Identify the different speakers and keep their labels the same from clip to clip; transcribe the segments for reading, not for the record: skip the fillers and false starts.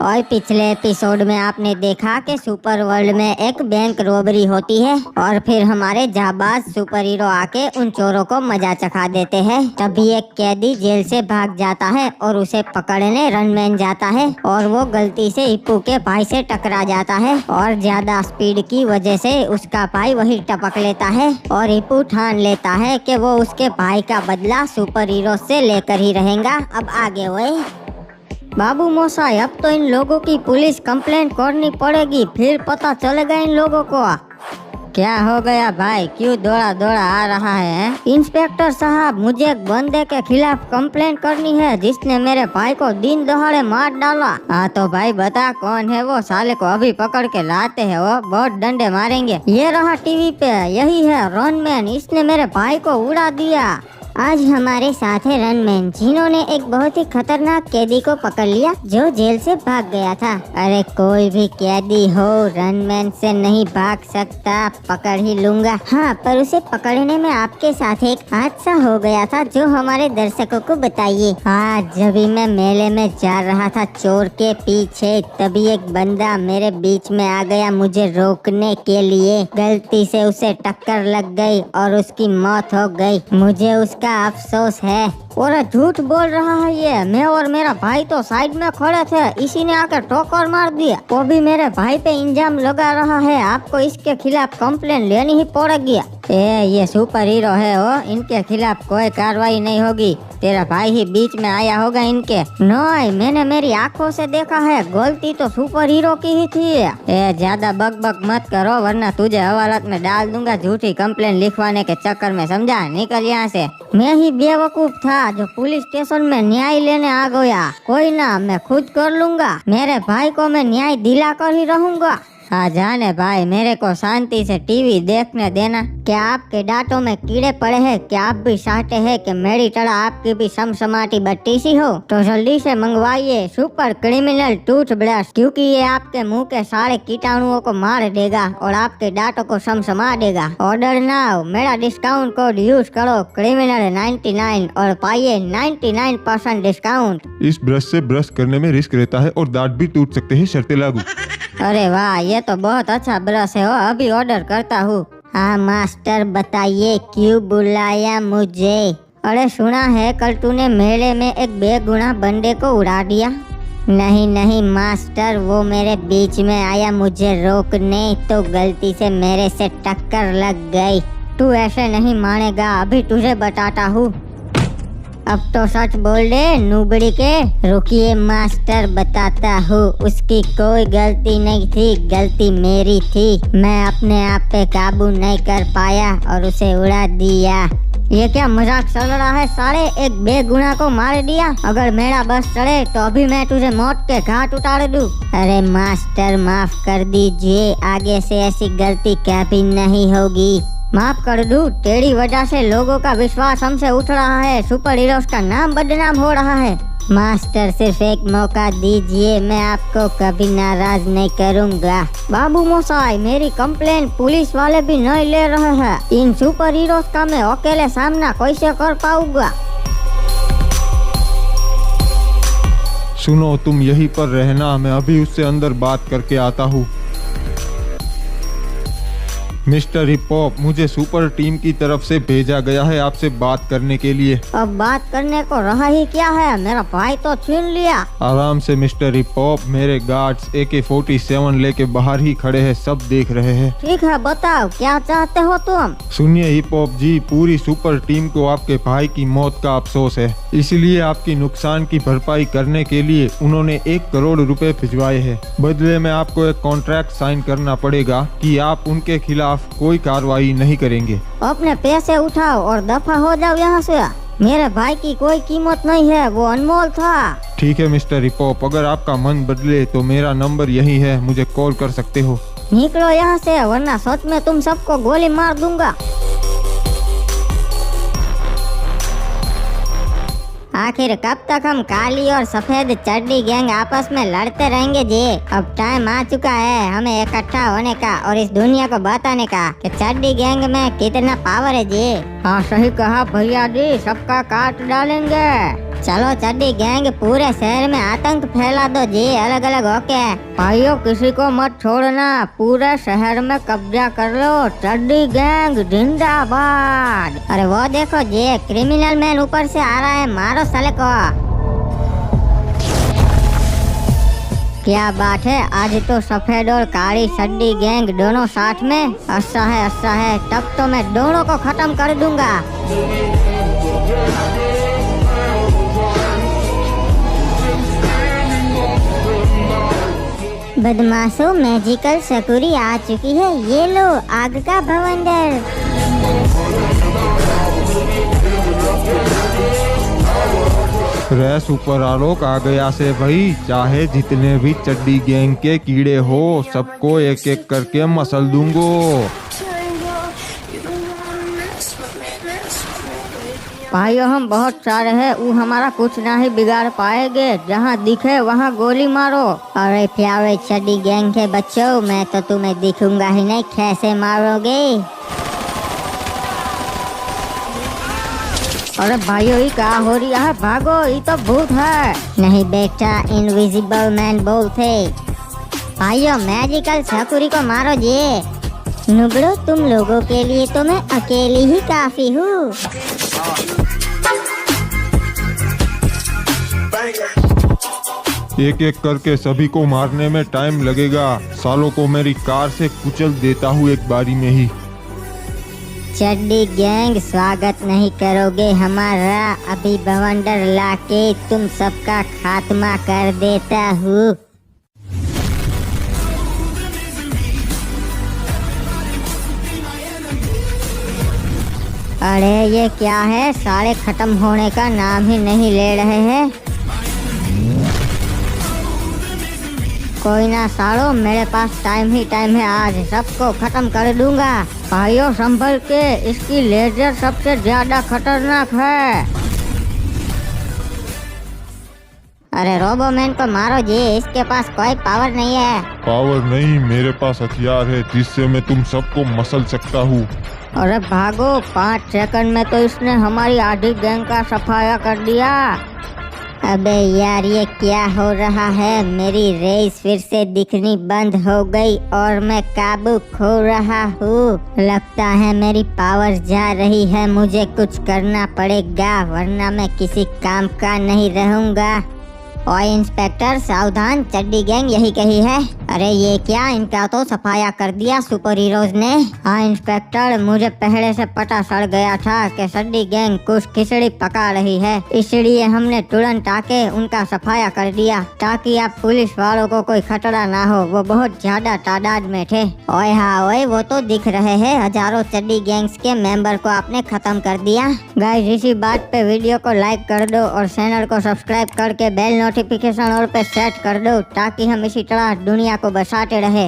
Speaker 1: और पिछले एपिसोड में आपने देखा कि सुपर वर्ल्ड में एक बैंक रॉबरी होती है और फिर हमारे जाबाज सुपर हीरो आके उन चोरों को मजा चखा देते हैं। तभी एक कैदी जेल से भाग जाता है और उसे पकड़ने रनमैन जाता है और वो गलती से हिप्पू के भाई से टकरा जाता है और ज्यादा स्पीड की वजह से उसका भाई वही टपक लेता है और हिप्पू ठान लेता है कि वो उसके भाई का बदला सुपर हीरो से लेकर ही रहेगा। अब आगे हुए बाबू मोसाई, अब तो इन लोगों की पुलिस कंप्लेंट करनी पड़ेगी, फिर पता चलेगा इन लोगों को। क्या हो गया भाई, क्यों दौड़ा दौड़ा आ रहा है? इंस्पेक्टर साहब, मुझे एक बंदे के खिलाफ कंप्लेंट करनी है जिसने मेरे भाई को दिन दहाड़े मार डाला। हाँ तो भाई बता कौन है वो, साले को अभी पकड़ के लाते हैं, वो बहुत डंडे मारेंगे। ये रहा टीवी पे, यही है रनमैन, इसने मेरे भाई को उड़ा दिया। आज हमारे साथ है रनमैन, जिन्होंने एक बहुत ही खतरनाक कैदी को पकड़ लिया जो जेल से भाग गया था। अरे कोई भी कैदी हो रनमैन से नहीं भाग सकता, पकड़ ही लूंगा। हाँ, पर उसे पकड़ने में आपके साथ एक हादसा हो गया था जो हमारे दर्शकों को बताइए। हाँ, जब भी मैं मेले में जा रहा था चोर के पीछे, तभी एक बंदा मेरे बीच में आ गया मुझे रोकने के लिए। गलती से उसे टक्कर लग गई और उसकी मौत हो गई। मुझे उसका अफसोस है। और झूठ बोल रहा है ये, मैं और मेरा भाई तो साइड में खड़े थे, इसी ने आकर ठोकर मार दिया। वो भी मेरे भाई पे इल्जाम लगा रहा है, आपको इसके खिलाफ कंप्लेंट लेनी ही पड़ेगी। ये सुपर हीरो है वो, इनके खिलाफ कोई कार्रवाई नहीं होगी, तेरा भाई ही बीच में आया होगा इनके। नहीं, मैंने मेरी आंखों से देखा है, गलती तो सुपर हीरो की ही थी। ज्यादा बक मत करो वरना तुझे हवालात में डाल दूंगा झूठी कंप्लेंट लिखवाने के चक्कर में, समझा? निकल यहाँ से। मैं ही बेवकूफ था जो पुलिस स्टेशन में न्याय लेने आ गया। कोई ना, मैं खुद कर लूंगा, मेरे भाई को मैं न्याय दिला कर ही रहूंगा। हाँ जाने भाई, मेरे को शांति से टीवी देखने देना। क्या आपके दांतों में कीड़े पड़े हैं? क्या आप भी चाहते हैं कि मेरी तरह आपकी भी समसमाटी बट्टी सी हो? तो जल्दी से मंगवाइए सुपर क्रिमिनल टूथब्रश, क्योंकि ये आपके मुंह के सारे कीटाणुओं को मार देगा और आपके दांतों को समसमा देगा। ऑर्डर नाउ, मेरा डिस्काउंट कोड यूज करो क्रिमिनल 99 और पाइए 99% डिस्काउंट।
Speaker 2: इस ब्रश से ब्रश करने में रिस्क रहता है और दांत भी टूट सकते हैं, शर्तें लागू।
Speaker 1: अरे वाह, ये तो बहुत अच्छा ब्रश है, अभी ऑर्डर करता हूँ। हाँ मास्टर, बताइए क्यों बुलाया मुझे? अरे सुना है कल तूने मेले में एक बेगुनाह बंदे को उड़ा दिया। नहीं मास्टर, वो मेरे बीच में आया मुझे रोकने, तो गलती से मेरे से टक्कर लग गई। तू ऐसे नहीं मानेगा, अभी तुझे बताता हूँ। अब तो सच बोल दे नूबड़ी के। रुकिए मास्टर, बताता हूँ। उसकी कोई गलती नहीं थी, गलती मेरी थी। मैं अपने आप पे काबू नहीं कर पाया और उसे उड़ा दिया। ये क्या मजाक चल रहा है साले? एक बेगुनाह को मार दिया। अगर मेरा बस चढ़े तो अभी मैं तुझे मौत के घाट उतार दूं। अरे मास्टर, माफ कर दीजिए, आगे से ऐसी गलती कभी नहीं होगी। माफ कर दूं, तेरी वजह से लोगों का विश्वास हमसे उठ रहा है, सुपर हीरोज का नाम बदनाम हो रहा है। मास्टर, सिर्फ एक मौका दीजिए, मैं आपको कभी नाराज नहीं करूंगा। बाबू मोसाई, मेरी कंप्लेंट पुलिस वाले भी नहीं ले रहे हैं। इन सुपर हीरोज का मैं अकेले सामना कैसे कर पाऊंगा?
Speaker 2: सुनो, तुम यहीं पर रहना, मैं अभी उससे अंदर बात करके आता हूँ। मिस्टर हिप हॉप, मुझे सुपर टीम की तरफ से भेजा गया है आपसे बात करने के लिए।
Speaker 1: अब बात करने को रहा ही क्या है, मेरा भाई तो छीन लिया।
Speaker 2: आराम से मिस्टर हिप हॉप, मेरे गार्ड्स AK-47 लेके बाहर ही खड़े हैं, सब देख रहे हैं।
Speaker 1: ठीक है, बताओ क्या चाहते हो तुम?
Speaker 2: सुनिए हिप हॉप जी, पूरी सुपर टीम को आपके भाई की मौत का अफसोस है, इसलिए आपकी नुकसान की भरपाई करने के लिए उन्होंने 1 करोड़ रुपए भिजवाए हैं। बदले में आपको एक कॉन्ट्रैक्ट साइन करना पड़ेगा कि आप उनके खिलाफ कोई कार्रवाई नहीं करेंगे।
Speaker 1: अपने पैसे उठाओ और दफा हो जाओ यहाँ से। मेरे भाई की कोई कीमत नहीं है, वो अनमोल था।
Speaker 2: ठीक है मिस्टर हिप हॉप, अगर आपका मन बदले तो मेरा नंबर यही है, मुझे कॉल कर सकते हो।
Speaker 1: निकलो यहाँ से, वरना सच में तुम सबको गोली मार दूंगा। आखिर कब तक हम काली और सफेद चड्डी गैंग आपस में लड़ते रहेंगे जी? अब टाइम आ चुका है हमें इकट्ठा होने का और इस दुनिया को बताने का कि चड्डी गैंग में कितना पावर है जी। हाँ सही कहा भैया जी, सबका काट डालेंगे। चलो चड्डी गैंग पूरे शहर में आतंक फैला दो जी, अलग अलग होके।
Speaker 3: भाइयों किसी को मत छोड़ना, पूरे शहर में कब्जा कर लो। चड्डी गैंग जिंदाबाद।
Speaker 1: अरे वो देखो जी, क्रिमिनल मैन ऊपर से आ रहा है, मारो साले को। क्या बात है, आज तो सफेद और काली चड्डी गैंग दोनों साथ में। अच्छा है, तब तो मैं दोनों को खत्म कर दूंगा। बदमाशों, मैजिकल सकुरी आ चुकी है, ये लो आग का भवंडर।
Speaker 2: रे सुपर आलोक आ गया से भाई, चाहे जितने भी चड्डी गैंग के कीड़े हो सबको एक एक करके मसल दूंगो।
Speaker 3: भाइयों हम बहुत सारे हैं, वो हमारा कुछ नहीं बिगाड़ पाएंगे। जहाँ दिखे वहाँ गोली मारो।
Speaker 1: अरे प्यारे चड्डी गैंग के बच्चों, मैं तो तुम्हें दिखूंगा ही नहीं, कैसे मारोगे।
Speaker 3: अरे भाइयों ये क्या हो रहा है, भागो, ये तो भूत है।
Speaker 1: नहीं बेटा, इनविजिबल मैन बोलते। भाइयों मैजिकल सकुरी को मारो जी। नुबड़ो, तुम लोगों के लिए तो मैं अकेली ही काफी हूँ।
Speaker 2: एक एक करके सभी को मारने में टाइम लगेगा। सालों को मेरी कार से कुचल देता हूँ एक बारी में ही।
Speaker 1: चड्डी गैंग स्वागत नहीं करोगे हमारा, अभी भवंडर लाके तुम सबका खात्मा कर देता हूँ। अरे ये क्या है, सारे खत्म होने का नाम ही नहीं ले रहे हैं। कोई ना सालो, मेरे पास टाइम ही टाइम है, आज सबको खत्म कर दूंगा।
Speaker 3: भाइयों संभल के, इसकी लेजर सबसे ज्यादा खतरनाक है।
Speaker 1: अरे रोबोमैन को मारो जी, इसके पास कोई पावर नहीं है।
Speaker 2: पावर नहीं, मेरे पास हथियार है जिससे मैं तुम सबको मसल सकता हूँ।
Speaker 3: अरे भागो, 5 सेकंड में तो इसने हमारी आधी गैंग का सफाया कर दिया।
Speaker 1: अबे यार, ये क्या हो रहा है, मेरी रेस फिर से दिखनी बंद हो गई और मैं काबू खो रहा हूँ। लगता है मेरी पावर जा रही है, मुझे कुछ करना पड़ेगा वरना मैं किसी काम का नहीं रहूँगा। ओए इंस्पेक्टर सावधान, चड्डी गैंग यही कही है। अरे ये क्या, इनका तो सफाया कर दिया सुपर हीरोज ने।
Speaker 3: हाँ इंस्पेक्टर, मुझे पहले से पता चल गया था कि चड्डी गैंग कुछ खिचड़ी पका रही है, इसलिए हमने तुरंत आके उनका सफाया कर दिया ताकि आप पुलिस वालों को कोई खतरा ना हो। वो बहुत ज्यादा तादाद में थे।
Speaker 1: ओए हाँ ओए, वो तो दिख रहे हैं, हजारों चड्डी गैंग्स के मेंबर को आपने खत्म कर दिया।
Speaker 3: गाइस इसी बात पे वीडियो को लाइक कर दो और चैनल को सब्सक्राइब करके बेल नोटिफिकेशन ऑल पे सेट कर दो ताकि हम इसी तरह दुनिया को बचाते रहे।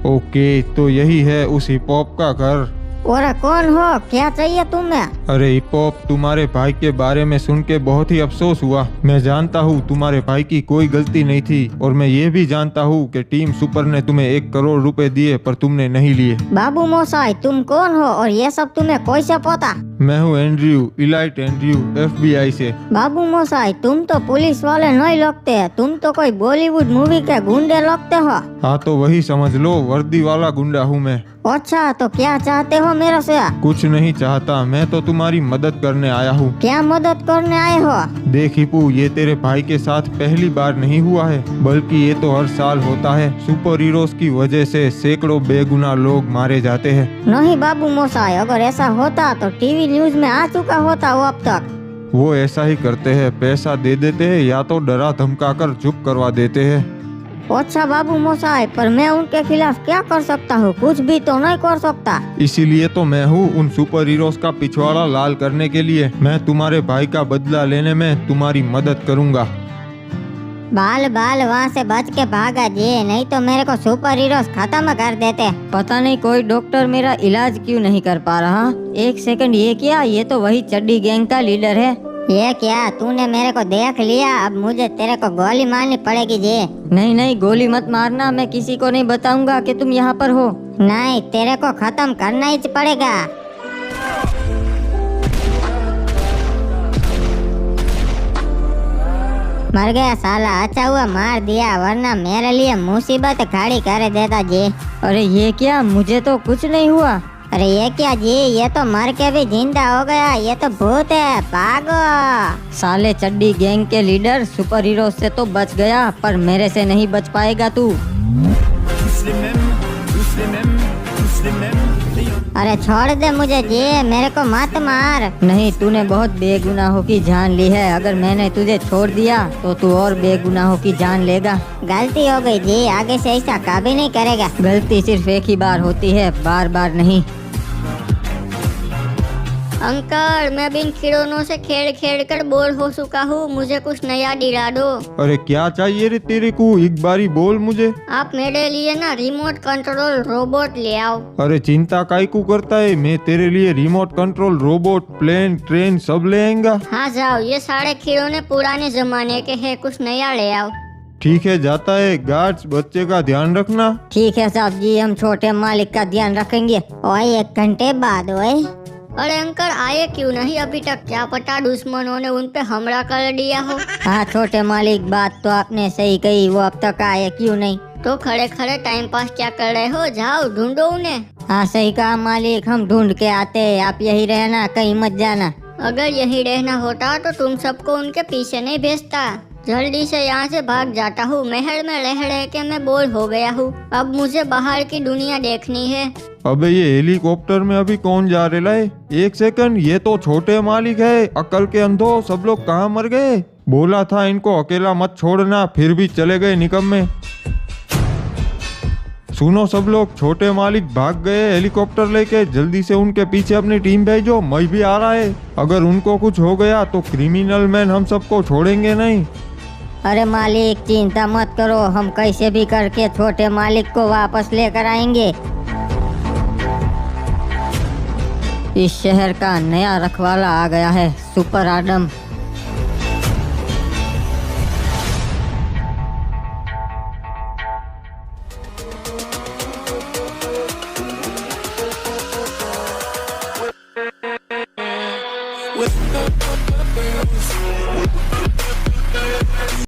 Speaker 2: ओके, तो यही है उस हिप हॉप का घर।
Speaker 3: और कौन हो, क्या चाहिए तुम्हें?
Speaker 2: अरे हिप हॉप, तुम्हारे भाई के बारे में सुन के बहुत ही अफसोस हुआ। मैं जानता हूँ तुम्हारे भाई की कोई गलती नहीं थी और मैं ये भी जानता हूँ कि टीम सुपर ने तुम्हें 1 करोड़ रुपए दिए पर तुमने नहीं लिए।
Speaker 3: बाबू मोसाई, तुम कौन हो और ये सब तुम्हें कैसे पता?
Speaker 2: मैं हूँ एंड्रयू, इलाइट एंड्रयू, FBI से।
Speaker 3: बाबू मोसाई, तुम तो पुलिस वाले नहीं लगते, तुम तो कोई बॉलीवुड मूवी के गुंडे लगते हो।
Speaker 2: हाँ तो वही समझ लो, वर्दी वाला गुंडा हूँ मैं।
Speaker 3: अच्छा, तो क्या चाहते हो मेरे से?
Speaker 2: कुछ नहीं चाहता, मैं तो तुम्हारी मदद करने आया हूँ।
Speaker 3: क्या मदद करने आए हो?
Speaker 2: देख हिपू, ये तेरे भाई के साथ पहली बार नहीं हुआ है, बल्कि ये तो हर साल होता है। सुपर हीरोज की वजह से सैकड़ों बेगुनाह लोग मारे जाते हैं।
Speaker 3: नहीं बाबू मोसाई, अगर ऐसा होता तो टीवी न्यूज में आ चुका होता वो अब तक।
Speaker 2: वो ऐसा ही करते हैं, पैसा दे देते हैं या तो डरा धमका कर चुप करवा देते हैं।
Speaker 3: अच्छा बाबू मोसाई, पर मैं उनके खिलाफ क्या कर सकता हूँ? कुछ भी तो नहीं कर सकता।
Speaker 2: इसीलिए तो मैं हूँ उन सुपर हीरोज का पिछवाड़ा लाल करने के लिए। मैं तुम्हारे भाई का बदला लेने में तुम्हारी मदद करूँगा।
Speaker 1: बाल बाल वहाँ से बच के भागा जी, नहीं तो मेरे को सुपर हीरोज खत्म कर देते।
Speaker 3: पता नहीं कोई डॉक्टर मेरा इलाज क्यों नहीं कर पा रहा। 1 सेकंड, ये क्या? ये तो वही चड्डी गैंग का लीडर है।
Speaker 1: ये क्या, तूने मेरे को देख लिया? अब मुझे तेरे को गोली मारनी पड़ेगी जी।
Speaker 3: नहीं नहीं, गोली मत मारना, मैं किसी को नहीं बताऊंगा कि तुम यहाँ पर हो।
Speaker 1: नहीं, तेरे को खत्म करना ही पड़ेगा। मर गया साला, अच्छा हुआ मार दिया, वरना मेरे लिए मुसीबत खड़ी कर देता जी।
Speaker 3: अरे ये क्या, मुझे तो कुछ नहीं हुआ।
Speaker 1: अरे ये क्या जी, ये तो मर के भी जिंदा हो गया, ये तो भूत है, भागो।
Speaker 3: साले चड्डी गैंग के लीडर सुपर हीरो से तो बच गया, पर मेरे से नहीं बच पाएगा तू।
Speaker 1: अरे छोड़ दे मुझे जी, मेरे को मत मार।
Speaker 3: नहीं, तूने बहुत बेगुनाहों की जान ली है। अगर मैंने तुझे छोड़ दिया तो तू और बेगुनाहों की जान लेगा।
Speaker 1: गलती हो गई जी, आगे से ऐसा कभी नहीं करेगा।
Speaker 3: गलती सिर्फ एक ही बार होती है, बार बार नहीं।
Speaker 4: अंकल, मैं भी इन खिलौनों से खेल खेल कर बोर हो चुका हूँ, मुझे कुछ नया दिला दो।
Speaker 2: अरे क्या चाहिए रे तेरे को, एक बारी बोल मुझे।
Speaker 4: आप मेरे लिए ना रिमोट कंट्रोल रोबोट ले आओ।
Speaker 2: अरे चिंता काई को करता है, मैं तेरे लिए remote control robot, plane, train सब ले आएगा।
Speaker 4: हाँ जाओ, ये सारे खिलौने पुराने जमाने के हैं, कुछ नया ले आओ।
Speaker 2: ठीक है, जाता है। गार्ड्स, बच्चे का ध्यान रखना।
Speaker 3: ठीक है साहब जी, हम छोटे मालिक का ध्यान रखेंगे।
Speaker 1: ओए 1 घंटे बाद ओए।
Speaker 4: अरे अंकल, आए क्यों नहीं अभी तक? क्या पता दुश्मनों ने उन पे हमला कर दिया हो।
Speaker 3: हाँ छोटे मालिक, बात तो आपने सही कही, वो अब तक आए क्यों नहीं।
Speaker 4: तो खड़े खड़े टाइम पास क्या कर रहे हो, जाओ ढूंढो उन्हें।
Speaker 3: हाँ सही कहा मालिक, हम ढूंढ के आते हैं, आप यही रहना, कहीं मत जाना।
Speaker 4: अगर यही रहना होता तो तुम सबको उनके पीछे नहीं भेजता। जल्दी से यहाँ से भाग जाता हूँ, महल में रह रह के मैं बोर हो गया हूँ। अब मुझे बाहर की दुनिया देखनी है।
Speaker 2: अबे ये हेलीकॉप्टर में अभी कौन जा रहा है? 1 सेकंड, ये तो छोटे मालिक है। अकल के अंधो, सब लोग कहाँ मर गए? बोला था इनको अकेला मत छोड़ना, फिर भी चले गए निकम्मे। सुनो सब लोग, छोटे मालिक भाग गए हेलीकॉप्टर लेके। जल्दी से उनके पीछे अपनी टीम भेजो, मैं भी आ रहा है। अगर उनको कुछ हो गया तो क्रिमिनल मैन हम सबको छोड़ेंगे नहीं।
Speaker 3: अरे मालिक चिंता मत करो, हम कैसे भी करके छोटे मालिक को वापस लेकर आएंगे। इस शहर का नया रखवाला आ गया है, सुपर आदम।